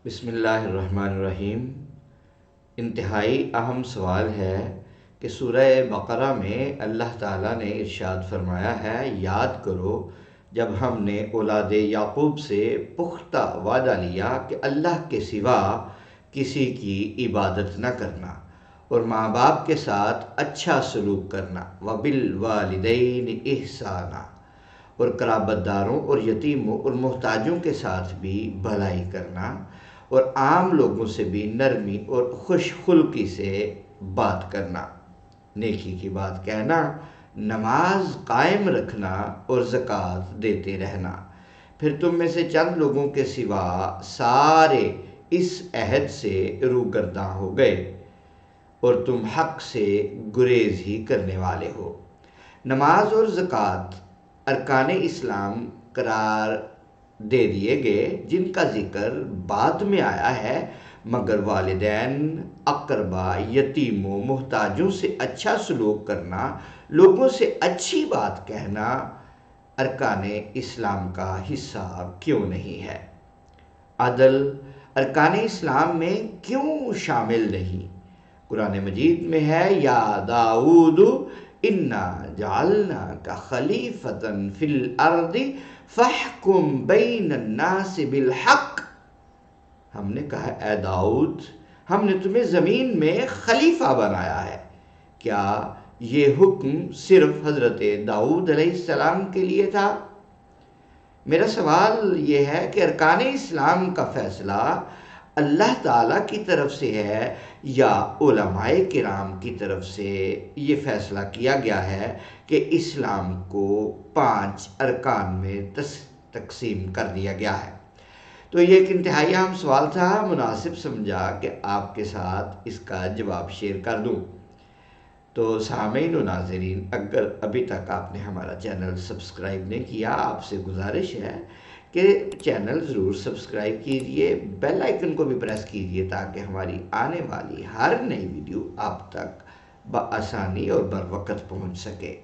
بسم اللہ الرحمن الرحیم۔ انتہائی اہم سوال ہے کہ سورہ بقرہ میں اللہ تعالیٰ نے ارشاد فرمایا ہے، یاد کرو جب ہم نے اولاد یعقوب سے پختہ وعدہ لیا کہ اللہ کے سوا کسی کی عبادت نہ کرنا اور ماں باپ کے ساتھ اچھا سلوک کرنا، وبالوالدین احسانا، اور قرابت داروں اور یتیموں اور محتاجوں کے ساتھ بھی بھلائی کرنا، اور عام لوگوں سے بھی نرمی اور خوش خلقی سے بات کرنا، نیکی کی بات کہنا، نماز قائم رکھنا اور زکوٰۃ دیتے رہنا۔ پھر تم میں سے چند لوگوں کے سوا سارے اس عہد سے روگرداں ہو گئے اور تم حق سے گریز ہی کرنے والے ہو۔ نماز اور زکوٰۃ ارکان اسلام قرار دے دیے گئے جن کا ذکر بعد میں آیا ہے، مگر والدین، اقربا، یتیموں، محتاجوں سے اچھا سلوک کرنا، لوگوں سے اچھی بات کہنا ارکان اسلام کا حصہ کیوں نہیں ہے؟ عدل ارکان اسلام میں کیوں شامل نہیں؟ قرآن مجید میں ہے، یا داؤد انا جعلناک خلیفۃ فی الارض فاحکم بین الناس بالحق۔ ہم نے کہا، اے داؤد، ہم نے تمہیں زمین میں خلیفہ بنایا ہے۔ کیا یہ حکم صرف حضرت داؤد علیہ السلام کے لیے تھا؟ میرا سوال یہ ہے کہ ارکان اسلام کا فیصلہ اللہ تعالیٰ کی طرف سے ہے یا علماء کرام کی طرف سے یہ فیصلہ کیا گیا ہے کہ اسلام کو 5 ارکان میں تقسیم کر دیا گیا ہے؟ تو یہ ایک انتہائی اہم سوال تھا، مناسب سمجھا کہ آپ کے ساتھ اس کا جواب شیئر کر دوں۔ تو سامعین و ناظرین، اگر ابھی تک آپ نے ہمارا چینل سبسکرائب نہیں کیا، آپ سے گزارش ہے کہ چینل ضرور سبسکرائب کیجئے، بیل آئیکن کو بھی پریس کیجئے تاکہ ہماری آنے والی ہر نئی ویڈیو آپ تک بآسانی اور بروقت پہنچ سکے۔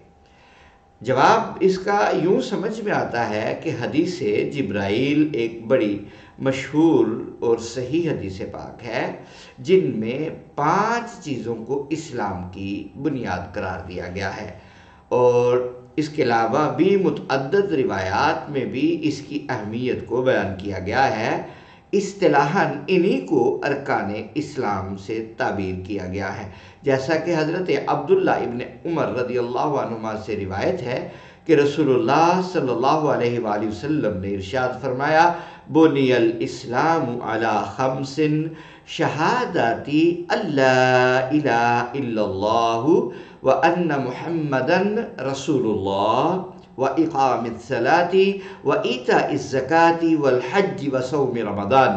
جواب اس کا یوں سمجھ میں آتا ہے کہ حدیث جبرائیل ایک بڑی مشہور اور صحیح حدیث پاک ہے جن میں 5 چیزوں کو اسلام کی بنیاد قرار دیا گیا ہے، اور اس کے علاوہ بھی متعدد روایات میں بھی اس کی اہمیت کو بیان کیا گیا ہے۔ اصطلاحاً انہی کو ارکان اسلام سے تعبیر کیا گیا ہے، جیسا کہ حضرت عبداللہ ابن عمر رضی اللہ عنہما سے روایت ہے کہ رسول اللہ صلی اللہ علیہ وآلہ وسلم نے ارشاد فرمایا، بنی الاسلام علی 5 شہادتی اللہ الہ الا اللہ وان محمدن رسول اللہ وإقام الصلاة وإيتاء الزکاة والحج وصوم رمضان۔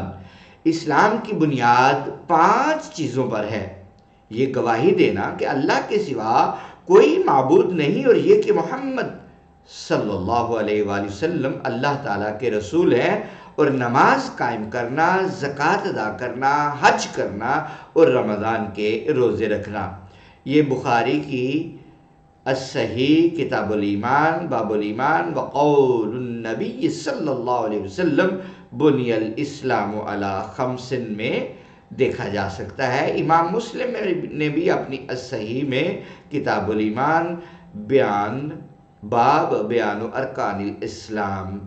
اسلام کی بنیاد 5 چیزوں پر ہے: یہ گواہی دینا کہ اللہ کے سوا کوئی معبود نہیں، اور یہ کہ محمد صلی اللہ علیہ وآلہ وسلم اللہ تعالیٰ کے رسول ہیں، اور نماز قائم کرنا، زکوٰۃ ادا کرنا، حج کرنا اور رمضان کے روزے رکھنا۔ یہ بخاری کی الصحیح کتاب الایمان باب الایمان وقول النبی صلی اللہ علیہ وسلم بنی الاسلام علی 5 میں دیکھا جا سکتا ہے۔ امام مسلم نے بھی اپنی الصحیح میں کتاب الایمان باب بیان ارکان الاسلام،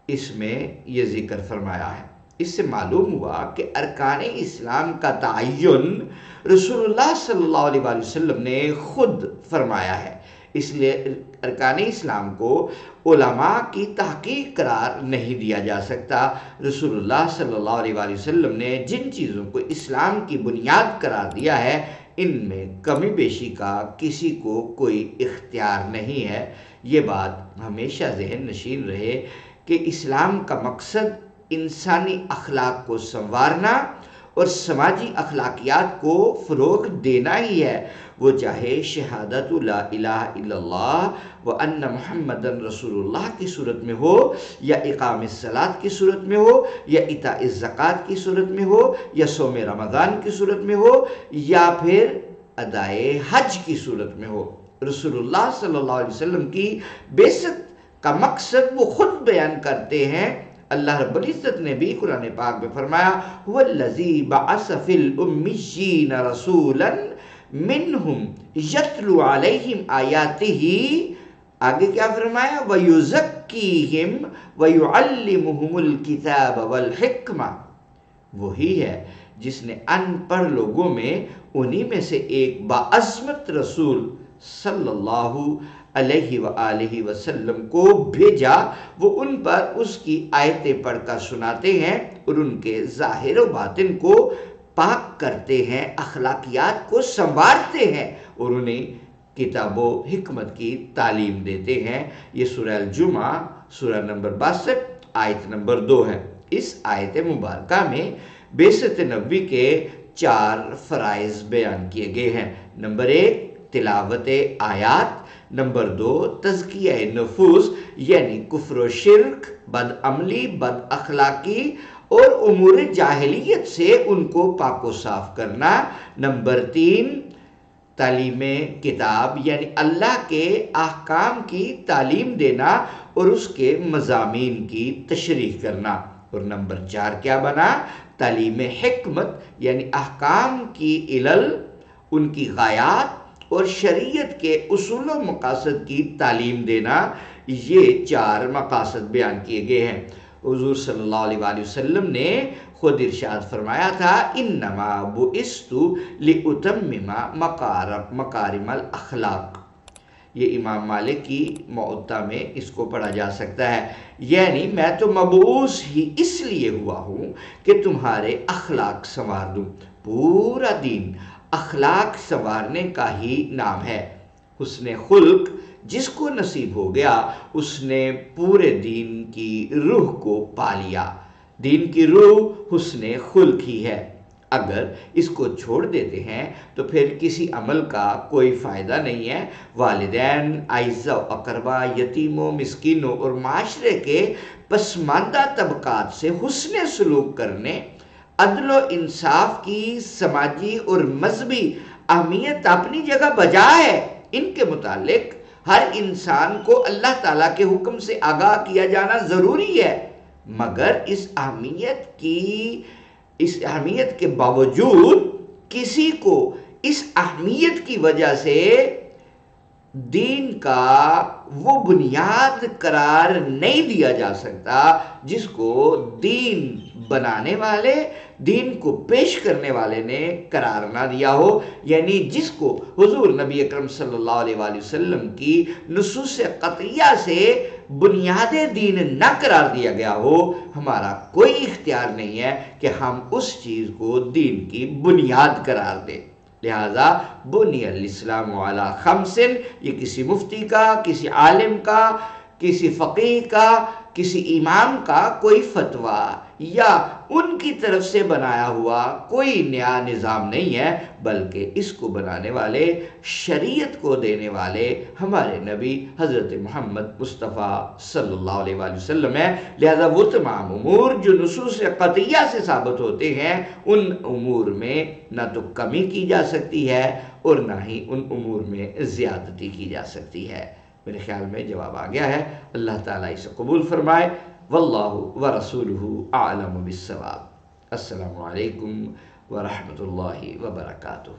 اس میں یہ ذکر فرمایا ہے۔ اس سے معلوم ہوا کہ ارکان اسلام کا تعین رسول اللہ صلی اللہ علیہ وآلہ وسلم نے خود فرمایا ہے، اس لیے ارکان اسلام کو علماء کی تحقیق قرار نہیں دیا جا سکتا۔ رسول اللہ صلی اللہ علیہ وآلہ وسلم نے جن چیزوں کو اسلام کی بنیاد قرار دیا ہے، ان میں کمی بیشی کا کسی کو کوئی اختیار نہیں ہے۔ یہ بات ہمیشہ ذہن نشین رہے کہ اسلام کا مقصد انسانی اخلاق کو سنوارنا اور سماجی اخلاقیات کو فروغ دینا ہی ہے، وہ چاہے شہادت لا الہ الا اللہ وان محمدن رسول اللہ کی صورت میں ہو، یا اقام الصلاۃ کی صورت میں ہو، یا ایتاء الزکوٰۃ کی صورت میں ہو، یا صوم رمضان کی صورت میں ہو، یا پھر ادائے حج کی صورت میں ہو۔ رسول اللہ صلی اللہ علیہ وسلم کی بعثت کا مقصد وہ خود بیان کرتے ہیں، اللہ رب العزت نے بھی قرآن پاک میں فرمایا وَالَّذِي بَعَثَ فِي الْأُمِّيِّينَ رَسُولًا مِّنْهُمْ يَتْلُو عَلَيْهِمْ آيَاتِهِ، آگے کیا فرمایا وَيُزَكِّيهِمْ وَيُعَلِّمُهُمُ الْكِتَابَ وَالْحِكْمَةَ، وہی ہے جس نے ان پڑھ لوگوں میں انہی میں سے ایک باعظمت رسول صلی اللہ علیہ وآلہ وسلم کو بھیجا، وہ ان پر اس کی آیتیں پڑھ کر سناتے ہیں اور ان کے ظاہر و باطن کو پاک کرتے ہیں، اخلاقیات کو سنوارتے ہیں اور انہیں کتاب و حکمت کی تعلیم دیتے ہیں۔ یہ سورہ الجمعہ سورہ نمبر 62 آیت نمبر 2 ہے۔ اس آیت مبارکہ میں بعثت نبوی کے 4 فرائض بیان کیے گئے ہیں۔ نمبر 1 تلاوت آیات، نمبر 2 تزکیہ نفوس یعنی کفر و شرک، بد عملی، بد اخلاقی اور امور جاہلیت سے ان کو پاک و صاف کرنا، نمبر 3 تعلیم کتاب یعنی اللہ کے احکام کی تعلیم دینا اور اس کے مضامین کی تشریح کرنا، اور نمبر 4 کیا بنا تعلیم حکمت یعنی احکام کی علل، ان کی غایات اور شریعت کے اصول و مقاصد کی تعلیم دینا۔ یہ 4 مقاصد بیان کیے گئے ہیں۔ حضور صلی اللہ علیہ وآلہ وسلم نے خود ارشاد فرمایا تھا انما بعثت لاتمم مکارم الاخلاق، یہ امام مالک کی موطا میں اس کو پڑھا جا سکتا ہے، یعنی میں تو مبعوث ہی اس لیے ہوا ہوں کہ تمہارے اخلاق سنوار دوں۔ پورا دین اخلاق سنوارنے کا ہی نام ہے۔ حسن خلق جس کو نصیب ہو گیا اس نے پورے دین کی روح کو پا لیا۔ دین کی روح حسن خلق ہی ہے۔ اگر اس کو چھوڑ دیتے ہیں تو پھر کسی عمل کا کوئی فائدہ نہیں ہے۔ والدین، اعزاء و اقربا، یتیموں، مسکینوں اور معاشرے کے پسماندہ طبقات سے حسن سلوک کرنے، عدل و انصاف کی سماجی اور مذہبی اہمیت اپنی جگہ بجا ہے۔ ان کے متعلق ہر انسان کو اللہ تعالیٰ کے حکم سے آگاہ کیا جانا ضروری ہے، مگر اس اہمیت کے باوجود کسی کو اس اہمیت کی وجہ سے دین کا وہ بنیاد قرار نہیں دیا جا سکتا جس کو دین بنانے والے، دین کو پیش کرنے والے نے قرار نہ دیا ہو، یعنی جس کو حضور نبی اکرم صلی اللہ علیہ وآلہ وسلم کی نصوص قطعیہ سے بنیاد دین نہ قرار دیا گیا ہو۔ ہمارا کوئی اختیار نہیں ہے کہ ہم اس چیز کو دین کی بنیاد قرار دیں۔ لہذا بنی الاسلام علی خمس، یہ کسی مفتی کا، کسی عالم کا، کسی فقیہ کا، کسی امام کا کوئی فتویٰ یا ان کی طرف سے بنایا ہوا کوئی نیا نظام نہیں ہے، بلکہ اس کو بنانے والے، شریعت کو دینے والے ہمارے نبی حضرت محمد مصطفیٰ صلی اللہ علیہ وآلہ وسلم ہے۔ لہذا وہ تمام امور جو نصوص قطعیہ سے ثابت ہوتے ہیں، ان امور میں نہ تو کمی کی جا سکتی ہے اور نہ ہی ان امور میں زیادتی کی جا سکتی ہے۔ میرے خیال میں جواب آ گیا ہے۔ اللہ تعالیٰ اسے قبول فرمائے۔ واللہ ورسولہ اعلم بالصواب۔ السلام علیکم ورحمۃ اللہ وبرکاتہ۔